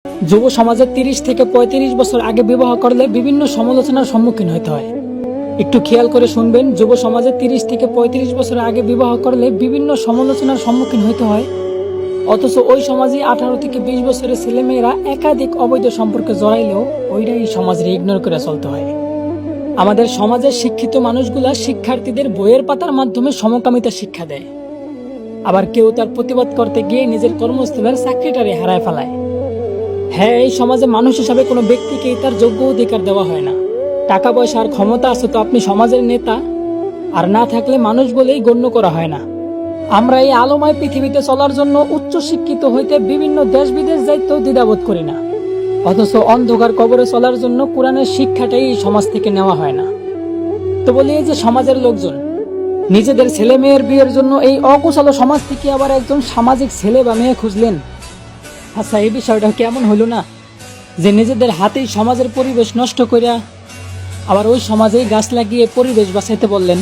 যুব সমাজে 30 থেকে 35 বছর আগে বিবাহ করলে বিভিন্ন সমালোচনার সম্মুখীন হতে হয়। একটু খেয়াল করে শুনবেন, যুব সমাজে 30 থেকে 35 বছর আগে বিবাহ করলে বিভিন্ন সমালোচনার সম্মুখীন হতে হয়। অথচ ওই সমাজে 18 থেকে 20 বছরের ছেলেমেয়েরা একাধিক অবৈধ সম্পর্কে জড়াইলেও ওইরা এই সমাজের ইগনোর করে চলতে হয়। আমাদের সমাজের শিক্ষিত মানুষগুলা শিক্ষার্থীদের বইয়ের পাতার মাধ্যমে সমকামিতা শিক্ষা দেয়, আবার কেউ তার প্রতিবাদ করতে গিয়ে নিজের কর্মস্থলের চাকরিটারে হারায় ফেলায়। হ্যাঁ, এই সমাজে মানুষ হিসাবে কোনো ব্যক্তিকেই তার যোগ্য অধিকার দেওয়া হয় না। টাকা পয়সা আর ক্ষমতা আছে তো আপনি সমাজের নেতা, আর না থাকলে মানুষ বলেই গণ্য করা হয় না। আমরা এই আলোময় পৃথিবীতে চলার জন্য উচ্চ শিক্ষিত হইতে বিভিন্ন দেশ বিদেশ যাইতেও দ্বিধাবোধ করি না, অথচ অন্ধকার কবরে চলার জন্য কোরআনের শিক্ষাটাই এই সমাজ থেকে নেওয়া হয় না। তো বলি, এই যে সমাজের লোকজন নিজেদের ছেলে মেয়ের বিয়ের জন্য এই অকুশল সমাজ থেকে আবার একজন সামাজিক ছেলে বা মেয়ে খুঁজলেন। আচ্ছা, এই বিষয়টা কেমন হইল না, যে নিজেদের হাতেই সমাজের পরিবেশ নষ্ট করিয়া আবার ওই সমাজেই গাছ লাগিয়ে পরিবেশ বাঁচাইতে বললেন।